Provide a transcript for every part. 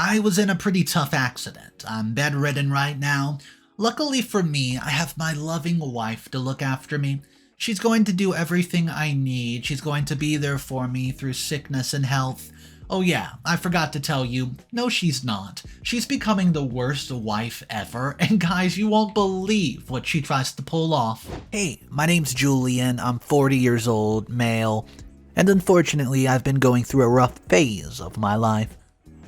I was in a pretty tough accident. I'm bedridden right now. Luckily for me, I have my loving wife to look after me. She's going to do everything I need. She's going to be there for me through sickness and health. Oh yeah, I forgot to tell you. No, she's not. She's becoming the worst wife ever, and guys, you won't believe what she tries to pull off. Hey, my name's Julian. I'm 40 years old, male, and unfortunately, I've been going through a rough phase of my life.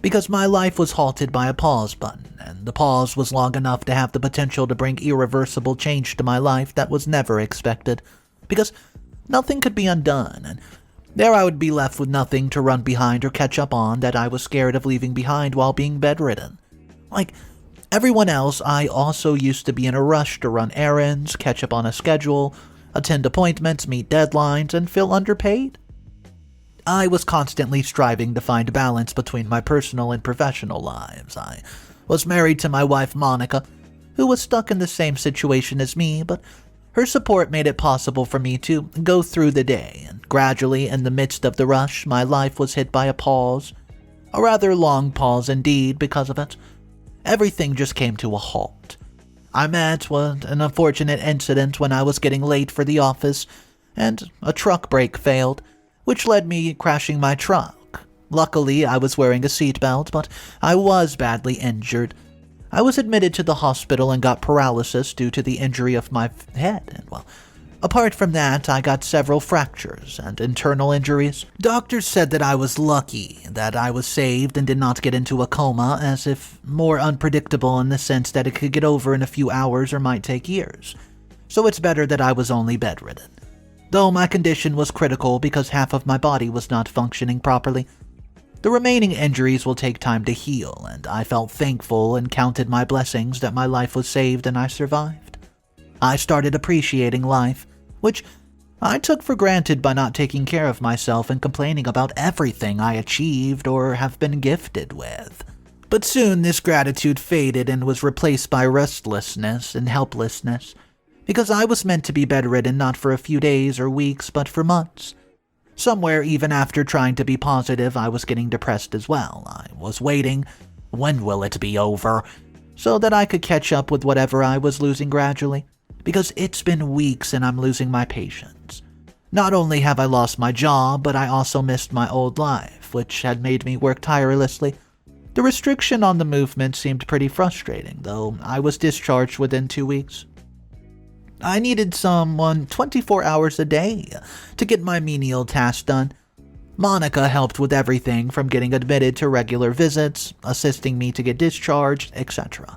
Because my life was halted by a pause button, and the pause was long enough to have the potential to bring irreversible change to my life that was never expected. Because nothing could be undone, and there I would be left with nothing to run behind or catch up on that I was scared of leaving behind while being bedridden. Like everyone else, I also used to be in a rush to run errands, catch up on a schedule, attend appointments, meet deadlines, and feel underpaid. I was constantly striving to find balance between my personal and professional lives. I was married to my wife Monica, who was stuck in the same situation as me, but her support made it possible for me to go through the day, and gradually, in the midst of the rush, my life was hit by a pause. A rather long pause indeed because of it. Everything just came to a halt. I met with an unfortunate incident when I was getting late for the office, and a truck brake failed, which led me crashing my truck. Luckily, I was wearing a seatbelt, but I was badly injured. I was admitted to the hospital and got paralysis due to the injury of my head, and well, apart from that, I got several fractures and internal injuries. Doctors said that I was lucky, that I was saved and did not get into a coma, as if more unpredictable in the sense that it could get over in a few hours or might take years. So it's better that I was only bedridden. Though my condition was critical because half of my body was not functioning properly. The remaining injuries will take time to heal, and I felt thankful and counted my blessings that my life was saved and I survived. I started appreciating life, which I took for granted by not taking care of myself and complaining about everything I achieved or have been gifted with. But soon this gratitude faded and was replaced by restlessness and helplessness. Because I was meant to be bedridden not for a few days or weeks, but for months. Somewhere, even after trying to be positive, I was getting depressed as well. I was waiting, when will it be over, so that I could catch up with whatever I was losing gradually. Because it's been weeks and I'm losing my patience. Not only have I lost my job, but I also missed my old life, which had made me work tirelessly. The restriction on the movement seemed pretty frustrating, though I was discharged within 2 weeks. I needed someone 24 hours a day to get my menial tasks done. Monica helped with everything from getting admitted to regular visits, assisting me to get discharged, etc.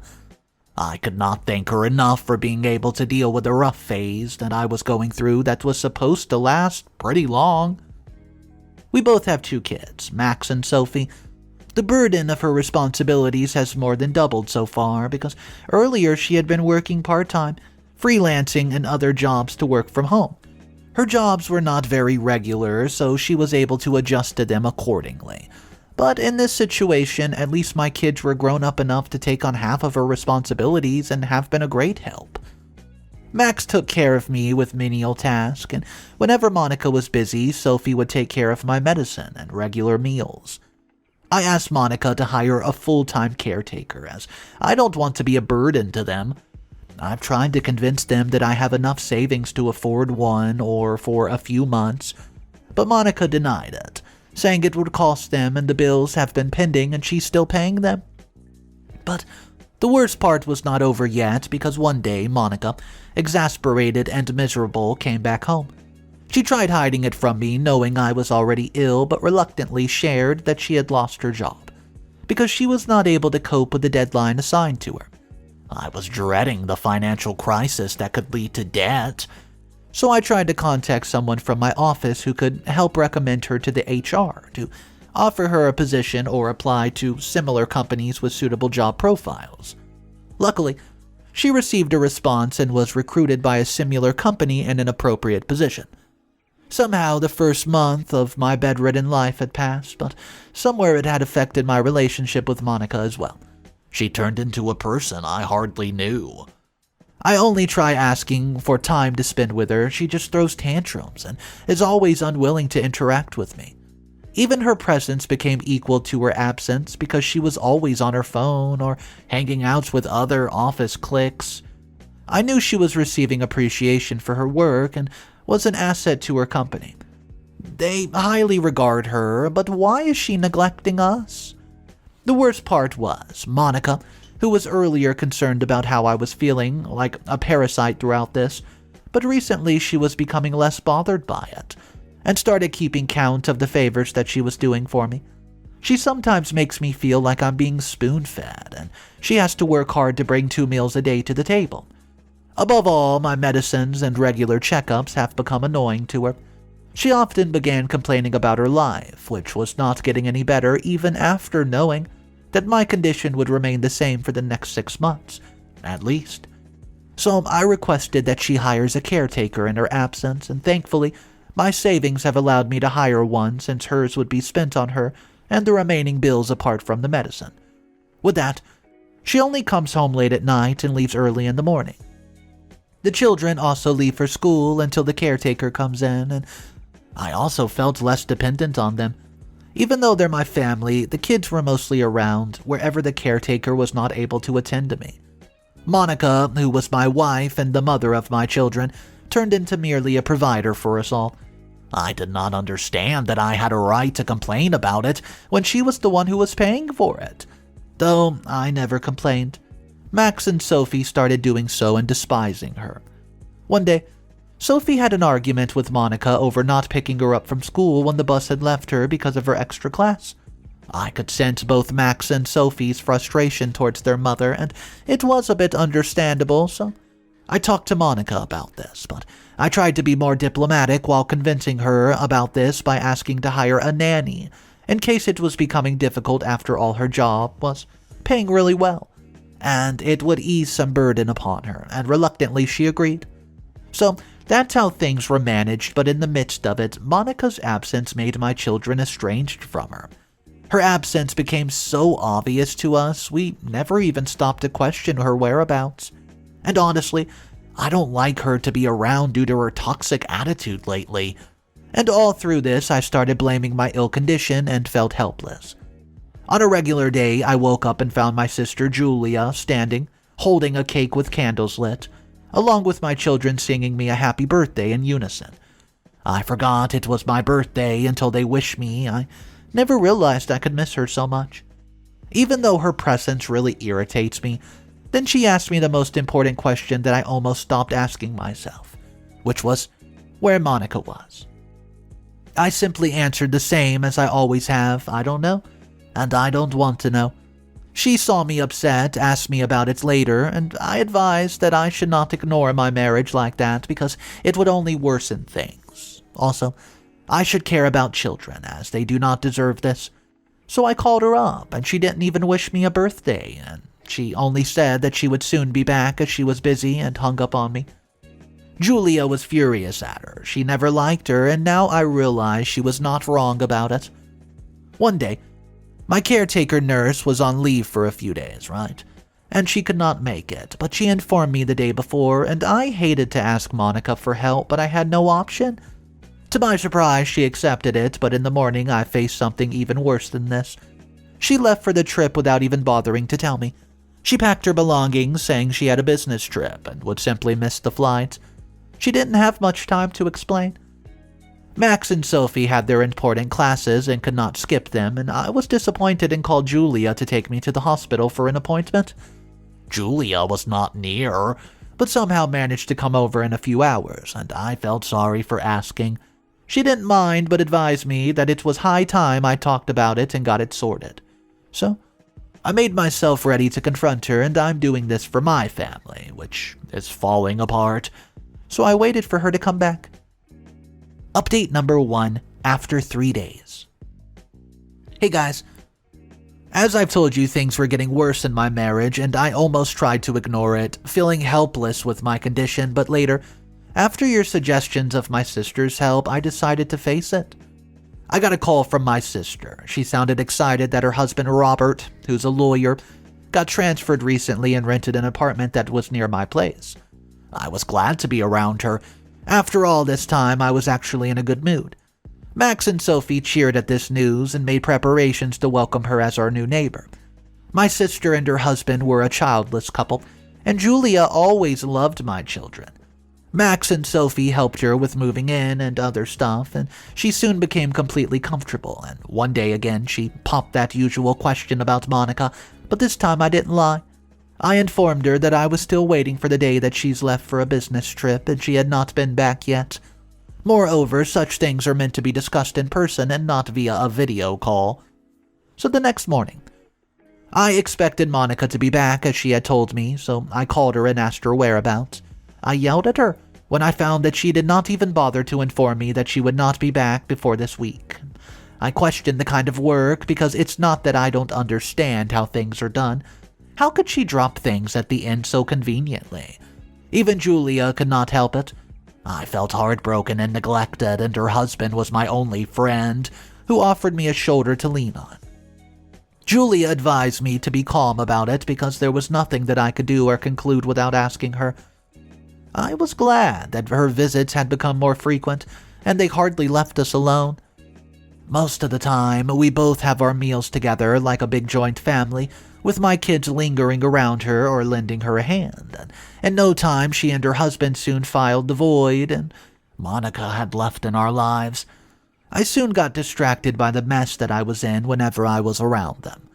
I could not thank her enough for being able to deal with the rough phase that I was going through that was supposed to last pretty long. We both have 2 kids, Max and Sophie. The burden of her responsibilities has more than doubled so far because earlier she had been working part-time, freelancing and other jobs to work from home. Her jobs were not very regular, so she was able to adjust to them accordingly. But in this situation, at least my kids were grown up enough to take on half of her responsibilities and have been a great help. Max took care of me with menial tasks, and whenever Monica was busy, Sophie would take care of my medicine and regular meals. I asked Monica to hire a full-time caretaker, as I don't want to be a burden to them. I've tried to convince them that I have enough savings to afford one or for a few months, but Monica denied it, saying it would cost them and the bills have been pending and she's still paying them. But the worst part was not over yet because one day Monica, exasperated and miserable, came back home. She tried hiding it from me, knowing I was already ill, but reluctantly shared that she had lost her job because she was not able to cope with the deadline assigned to her. I was dreading the financial crisis that could lead to debt, so I tried to contact someone from my office who could help recommend her to the HR to offer her a position or apply to similar companies with suitable job profiles. Luckily, she received a response and was recruited by a similar company in an appropriate position. Somehow, the first month of my bedridden life had passed, but somewhere it had affected my relationship with Monica as well. She turned into a person I hardly knew. I only try asking for time to spend with her. She just throws tantrums and is always unwilling to interact with me. Even her presence became equal to her absence because she was always on her phone or hanging out with other office cliques. I knew she was receiving appreciation for her work and was an asset to her company. They highly regard her, but why is she neglecting us? The worst part was Monica, who was earlier concerned about how I was feeling like a parasite throughout this, but recently she was becoming less bothered by it and started keeping count of the favors that she was doing for me. She sometimes makes me feel like I'm being spoon-fed, and she has to work hard to bring 2 meals a day to the table. Above all, my medicines and regular checkups have become annoying to her. She often began complaining about her life, which was not getting any better even after knowing that my condition would remain the same for the next 6 months, at least. So I requested that she hires a caretaker in her absence, and thankfully, my savings have allowed me to hire one since hers would be spent on her and the remaining bills apart from the medicine. With that, she only comes home late at night and leaves early in the morning. The children also leave for school until the caretaker comes in, and I also felt less dependent on them. Even though they're my family, the kids were mostly around wherever the caretaker was not able to attend to me. Monica, who was my wife and the mother of my children, turned into merely a provider for us all. I did not understand that I had a right to complain about it when she was the one who was paying for it. Though I never complained. Max and Sophie started doing so and despising her. One day, Sophie had an argument with Monica over not picking her up from school when the bus had left her because of her extra class. I could sense both Max and Sophie's frustration towards their mother, and it was a bit understandable, so I talked to Monica about this, but I tried to be more diplomatic while convincing her about this by asking to hire a nanny, in case it was becoming difficult after all her job was paying really well, and it would ease some burden upon her, and reluctantly she agreed. So that's how things were managed, but in the midst of it, Monica's absence made my children estranged from her. Her absence became so obvious to us, we never even stopped to question her whereabouts. And honestly, I don't like her to be around due to her toxic attitude lately. And all through this, I started blaming my ill condition and felt helpless. On a regular day, I woke up and found my sister Julia standing, holding a cake with candles lit, along with my children singing me a happy birthday in unison. I forgot it was my birthday until they wished me. I never realized I could miss her so much. Even though her presence really irritates me, then she asked me the most important question that I almost stopped asking myself, which was where Monica was. I simply answered the same as I always have, I don't know, and I don't want to know. She saw me upset, asked me about it later, and I advised that I should not ignore my marriage like that because it would only worsen things. Also, I should care about children as they do not deserve this. So I called her up, and she didn't even wish me a birthday, and she only said that she would soon be back as she was busy and hung up on me. Julia was furious at her. She never liked her, and now I realize she was not wrong about it. One day, my caretaker nurse was on leave for a few days, right? And she could not make it, but she informed me the day before, and I hated to ask Monica for help, but I had no option. To my surprise, she accepted it, but in the morning I faced something even worse than this. She left for the trip without even bothering to tell me. She packed her belongings, saying she had a business trip and would simply miss the flight. She didn't have much time to explain. Max and Sophie had their important classes and could not skip them, and I was disappointed and called Julia to take me to the hospital for an appointment. Julia was not near, but somehow managed to come over in a few hours, and I felt sorry for asking. She didn't mind, but advised me that it was high time I talked about it and got it sorted. So I made myself ready to confront her, and I'm doing this for my family, which is falling apart. So I waited for her to come back. Update number 1 after 3 days. Hey guys. As I've told you, things were getting worse in my marriage, and I almost tried to ignore it, feeling helpless with my condition, but later, after your suggestions of my sister's help, I decided to face it. I got a call from my sister. She sounded excited that her husband Robert, who's a lawyer, got transferred recently and rented an apartment that was near my place. I was glad to be around her. After all this time, I was actually in a good mood. Max and Sophie cheered at this news and made preparations to welcome her as our new neighbor. My sister and her husband were a childless couple, and Julia always loved my children. Max and Sophie helped her with moving in and other stuff, and she soon became completely comfortable, and one day again she popped that usual question about Monica, but this time I didn't lie. I informed her that I was still waiting for the day that she's left for a business trip and she had not been back yet. Moreover, such things are meant to be discussed in person and not via a video call. So the next morning, I expected Monica to be back as she had told me, so I called her and asked her whereabouts. I yelled at her when I found that she did not even bother to inform me that she would not be back before this week. I questioned the kind of work because it's not that I don't understand how things are done. How could she drop things at the end so conveniently? Even Julia could not help it. I felt heartbroken and neglected, and her husband was my only friend, who offered me a shoulder to lean on. Julia advised me to be calm about it because there was nothing that I could do or conclude without asking her. I was glad that her visits had become more frequent, and they hardly left us alone. Most of the time, we both have our meals together like a big joint family, with my kids lingering around her or lending her a hand. And in no time, she and her husband soon filed the void, and Monica had left in our lives. I soon got distracted by the mess that I was in whenever I was around them.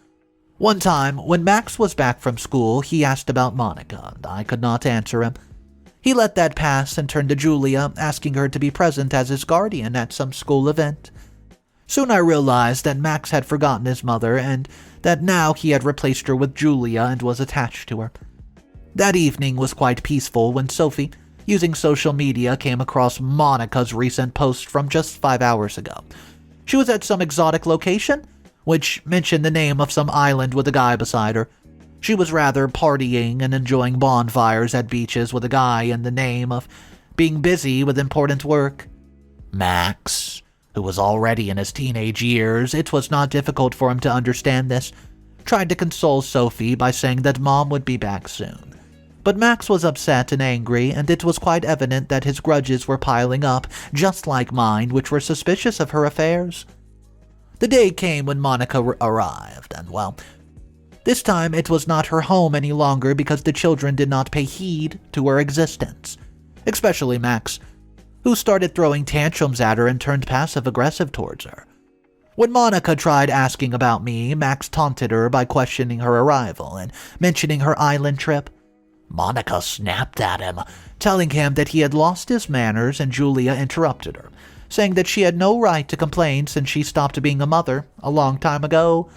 One time, when Max was back from school, he asked about Monica, and I could not answer him. He let that pass and turned to Julia, asking her to be present as his guardian at some school event. Soon I realized that Max had forgotten his mother and that now he had replaced her with Julia and was attached to her. That evening was quite peaceful when Sophie, using social media, came across Monica's recent post from just 5 hours ago. She was at some exotic location, which mentioned the name of some island with a guy beside her. She was rather partying and enjoying bonfires at beaches with a guy in the name of being busy with important work. Max, who was already in his teenage years, it was not difficult for him to understand this, tried to console Sophie by saying that Mom would be back soon. But Max was upset and angry, and it was quite evident that his grudges were piling up, just like mine, which were suspicious of her affairs. The day came when Monica arrived, and well, this time it was not her home any longer because the children did not pay heed to her existence, especially Max, who started throwing tantrums at her and turned passive-aggressive towards her. When Monica tried asking about me, Max taunted her by questioning her arrival and mentioning her island trip. Monica snapped at him, telling him that he had lost his manners, and Julia interrupted her, saying that she had no right to complain since she stopped being a mother a long time ago.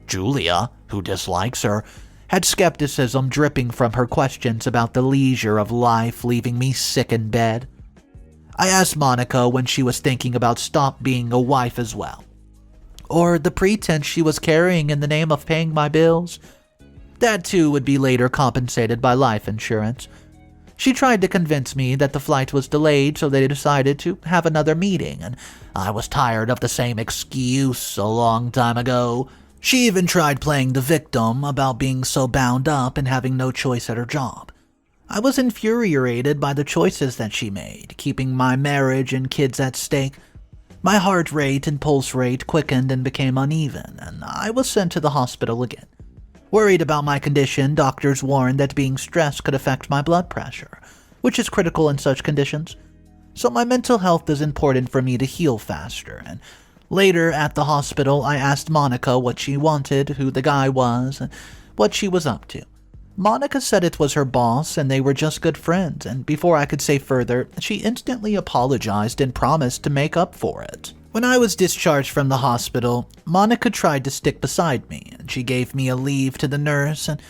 Julia, who dislikes her, had skepticism dripping from her questions about the leisure of life, leaving me sick in bed. I asked Monica when she was thinking about stop being a wife as well, or the pretense she was carrying in the name of paying my bills. That too would be later compensated by life insurance. She tried to convince me that the flight was delayed, so they decided to have another meeting, and I was tired of the same excuse a long time ago. She even tried playing the victim about being so bound up and having no choice at her job. I was infuriated by the choices that she made, keeping my marriage and kids at stake. My heart rate and pulse rate quickened and became uneven, and I was sent to the hospital again. Worried about my condition, doctors warned that being stressed could affect my blood pressure, which is critical in such conditions. So my mental health is important for me to heal faster, and later at the hospital I asked Monica what she wanted, who the guy was, and what she was up to. Monica said it was her boss and they were just good friends, and before I could say further, she instantly apologized and promised to make up for it. When I was discharged from the hospital, Monica tried to stick beside me, and she gave me a leave to the nurse and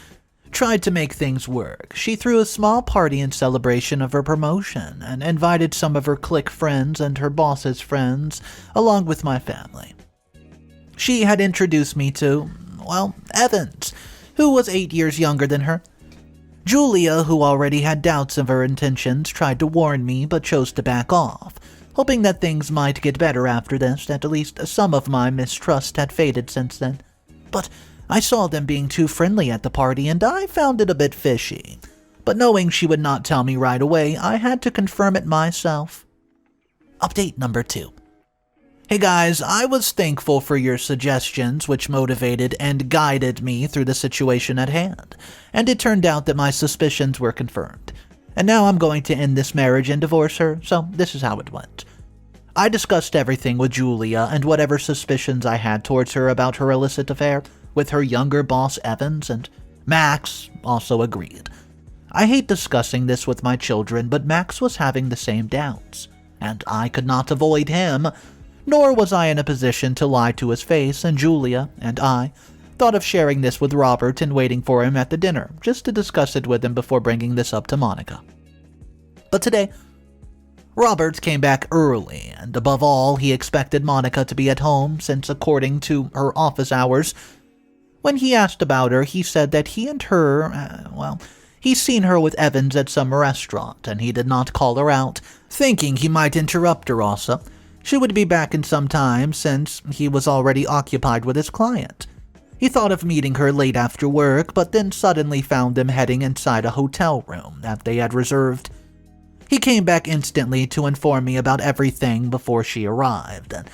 tried to make things work. She threw a small party in celebration of her promotion and invited some of her clique friends and her boss's friends, along with my family. She had introduced me to, well, Evans, who was 8 years younger than her. Julia, who already had doubts of her intentions, tried to warn me but chose to back off, hoping that things might get better after this. At least some of my mistrust had faded since then. But I saw them being too friendly at the party, and I found it a bit fishy. But knowing she would not tell me right away, I had to confirm it myself. Update number 2. Hey guys, I was thankful for your suggestions, which motivated and guided me through the situation at hand, and it turned out that my suspicions were confirmed. And now I'm going to end this marriage and divorce her, so this is how it went. I discussed everything with Julia and whatever suspicions I had towards her about her illicit affair with her younger boss Evans, and Max also agreed. I hate discussing this with my children, but Max was having the same doubts, and I could not avoid him, nor was I in a position to lie to his face, and Julia and I thought of sharing this with Robert and waiting for him at the dinner, just to discuss it with him before bringing this up to Monica. But today, Robert came back early, and above all, he expected Monica to be at home since, according to her office hours, when he asked about her, he said that he and her, he's seen her with Evans at some restaurant, and he did not call her out, thinking he might interrupt her also. She would be back in some time since he was already occupied with his client. He thought of meeting her late after work, but then suddenly found them heading inside a hotel room that they had reserved. He came back instantly to inform me about everything before she arrived, and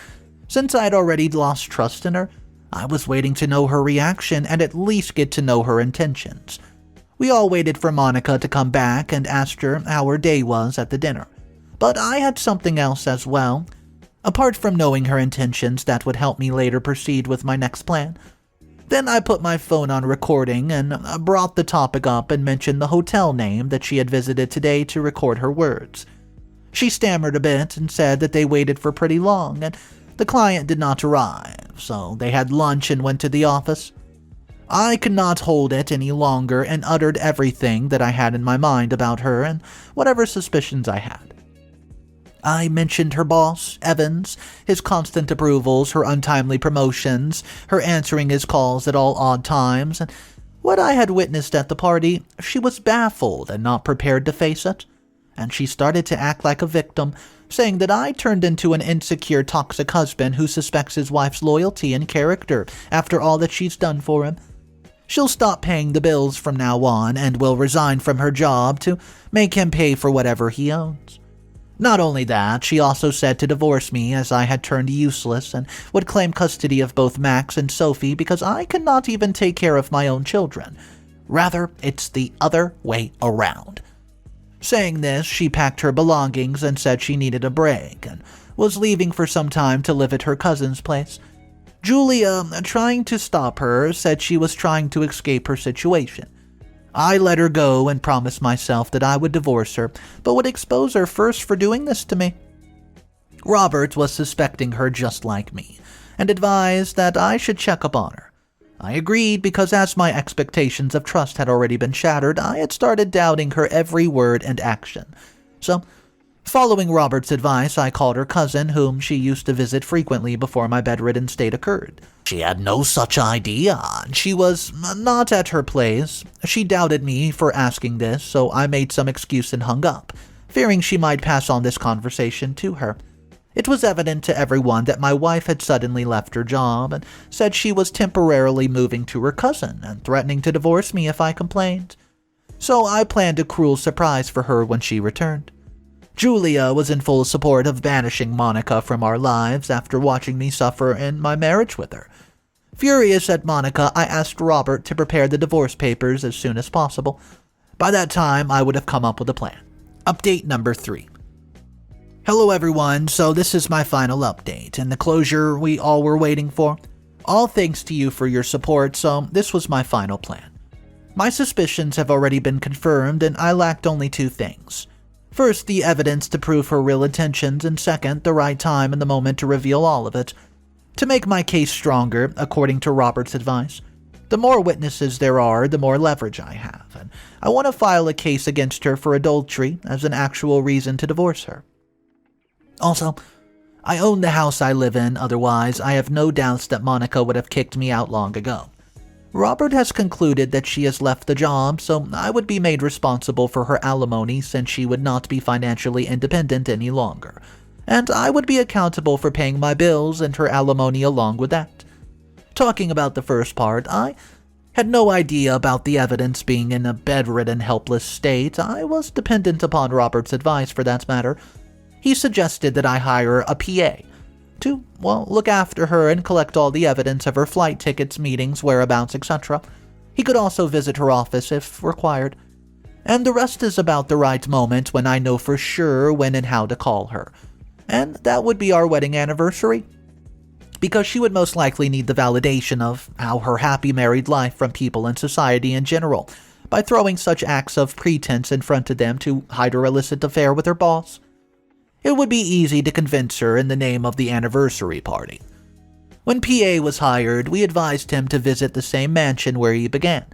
since I had already lost trust in her, I was waiting to know her reaction and at least get to know her intentions. We all waited for Monica to come back and asked her how her day was at the dinner. But I had something else as well. Apart from knowing her intentions that would help me later proceed with my next plan. Then I put my phone on recording and brought the topic up and mentioned the hotel name that she had visited today to record her words. She stammered a bit and said that they waited for pretty long and the client did not arrive, so they had lunch and went to the office. I could not hold it any longer and uttered everything that I had in my mind about her and whatever suspicions I had. I mentioned her boss, Evans, his constant approvals, her untimely promotions, her answering his calls at all odd times, and what I had witnessed at the party. She was baffled and not prepared to face it, and she started to act like a victim, saying that I turned into an insecure, toxic husband who suspects his wife's loyalty and character after all that she's done for him. She'll stop paying the bills from now on and will resign from her job to make him pay for whatever he owns. Not only that, she also said to divorce me as I had turned useless and would claim custody of both Max and Sophie because I could not even take care of my own children. Rather, it's the other way around. Saying this, she packed her belongings and said she needed a break and was leaving for some time to live at her cousin's place. Julia, trying to stop her, said she was trying to escape her situation. I let her go and promised myself that I would divorce her, but would expose her first for doing this to me. Robert was suspecting her just like me, and advised that I should check up on her. I agreed because as my expectations of trust had already been shattered, I had started doubting her every word and action. So, following Robert's advice, I called her cousin, whom she used to visit frequently before my bedridden state occurred. She had no such idea. She was not at her place. She doubted me for asking this, so I made some excuse and hung up, fearing she might pass on this conversation to her. It was evident to everyone that my wife had suddenly left her job and said she was temporarily moving to her cousin and threatening to divorce me if I complained. So I planned a cruel surprise for her when she returned. Julia was in full support of banishing Monica from our lives after watching me suffer in my marriage with her. Furious at Monica, I asked Robert to prepare the divorce papers as soon as possible. By that time, I would have come up with a plan. Update number 3. Hello everyone, so this is my final update and the closure we all were waiting for. All thanks to you for your support, so this was my final plan. My suspicions have already been confirmed and I lacked only 2 things. First, the evidence to prove her real intentions, and second, the right time and the moment to reveal all of it. To make my case stronger, according to Robert's advice, the more witnesses there are, the more leverage I have, and I want to file a case against her for adultery as an actual reason to divorce her. Also, I own the house I live in, otherwise I have no doubts that Monica would have kicked me out long ago. Robert has concluded that she has left the job, so I would be made responsible for her alimony since she would not be financially independent any longer, and I would be accountable for paying my bills and her alimony along with that. Talking about the first part, I had no idea about the evidence being in a bedridden, helpless state. I was dependent upon Robert's advice for that matter. He suggested that I hire a PA. to, well, look after her and collect all the evidence of her flight tickets, meetings, whereabouts, etc. He could also visit her office if required. And the rest is about the right moment when I know for sure when and how to call her. And that would be our wedding anniversary. Because she would most likely need the validation of how her happy married life from people and society in general, by throwing such acts of pretense in front of them to hide her illicit affair with her boss. It would be easy to convince her in the name of the anniversary party. When PA was hired, we advised him to visit the same mansion where he began.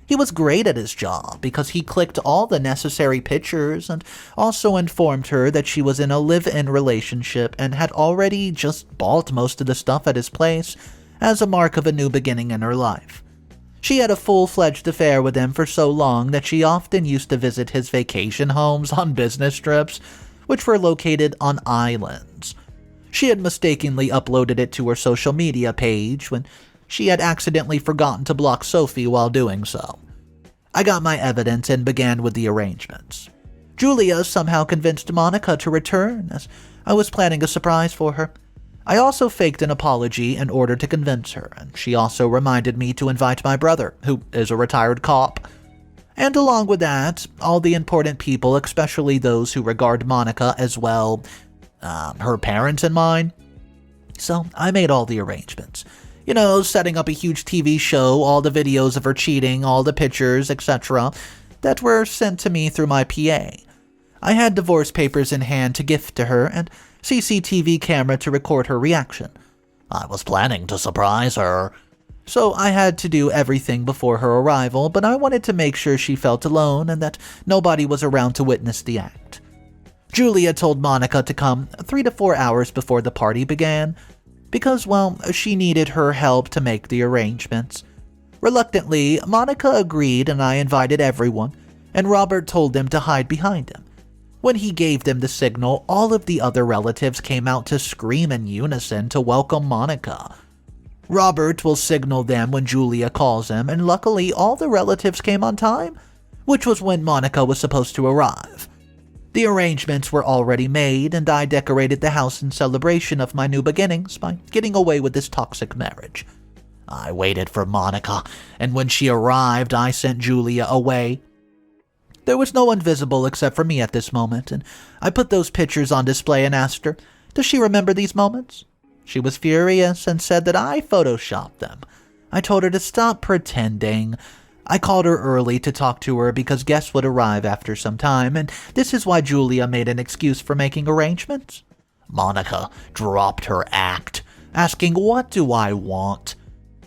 He was great at his job because he clicked all the necessary pictures and also informed her that she was in a live-in relationship and had already just bought most of the stuff at his place as a mark of a new beginning in her life. She had a full-fledged affair with him for so long that she often used to visit his vacation homes on business trips, which were located on islands. She had mistakenly uploaded it to her social media page when she had accidentally forgotten to block Sophie while doing so. I got my evidence and began with the arrangements. Julia somehow convinced Monica to return, as I was planning a surprise for her. I also faked an apology in order to convince her, and she also reminded me to invite my brother, who is a retired cop. And along with that, all the important people, especially those who regard Monica as well, her parents and mine. So I made all the arrangements. You know, setting up a huge TV show, all the videos of her cheating, all the pictures, etc., that were sent to me through my PA. I had divorce papers in hand to gift to her, and CCTV camera to record her reaction. I was planning to surprise her. So I had to do everything before her arrival, but I wanted to make sure she felt alone and that nobody was around to witness the act. Julia told Monica to come 3 to 4 hours before the party began, because, well, she needed her help to make the arrangements. Reluctantly, Monica agreed and I invited everyone, and Robert told them to hide behind him. When he gave them the signal, all of the other relatives came out to scream in unison to welcome Monica. Robert will signal them when Julia calls him, and luckily all the relatives came on time, which was when Monica was supposed to arrive. The arrangements were already made, and I decorated the house in celebration of my new beginnings by getting away with this toxic marriage. I waited for Monica, and when she arrived, I sent Julia away. There was no one visible except for me at this moment, and I put those pictures on display and asked her, does she remember these moments? She was furious and said that I photoshopped them. I told her to stop pretending. I called her early to talk to her because guests would arrive after some time, and this is why Julia made an excuse for making arrangements. Monica dropped her act, asking, what do I want?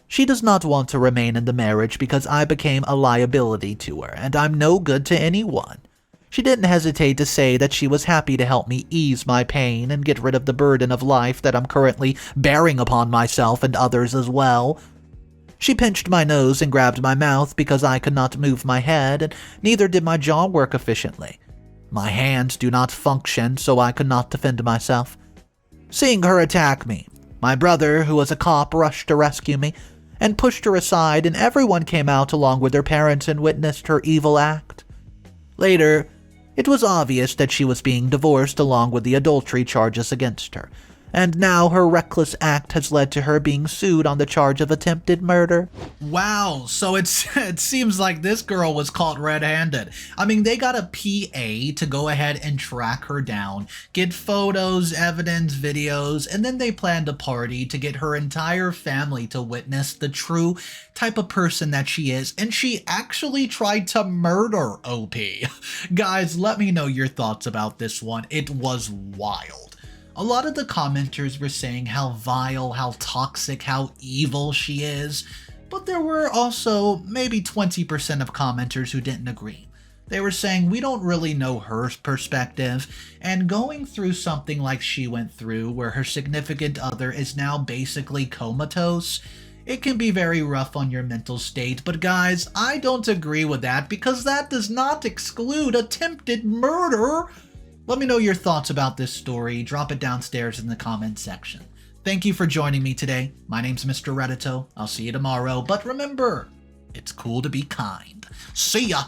She does not want to remain in the marriage because I became a liability to her, and I'm no good to anyone. She didn't hesitate to say that she was happy to help me ease my pain and get rid of the burden of life that I'm currently bearing upon myself and others as well. She pinched my nose and grabbed my mouth because I could not move my head, and neither did my jaw work efficiently. My hands do not function, so I could not defend myself. Seeing her attack me, my brother, who was a cop, rushed to rescue me and pushed her aside, and everyone came out along with their parents and witnessed her evil act. Later, it was obvious that she was being divorced along with the adultery charges against her, and now her reckless act has led to her being sued on the charge of attempted murder. Wow, so it seems like this girl was caught red-handed. I mean, they got a PA to go ahead and track her down, get photos, evidence, videos, and then they planned a party to get her entire family to witness the true type of person that she is, and she actually tried to murder OP. Guys, let me know your thoughts about this one. It was wild. A lot of the commenters were saying how vile, how toxic, how evil she is, but there were also maybe 20% of commenters who didn't agree. They were saying we don't really know her perspective, and going through something like she went through, where her significant other is now basically comatose, it can be very rough on your mental state. But guys, I don't agree with that because that does not exclude attempted murder. Let me know your thoughts about this story. Drop it downstairs in the comments section. Thank you for joining me today. My name's Mr. Reddito. I'll see you tomorrow. But remember, it's cool to be kind. See ya!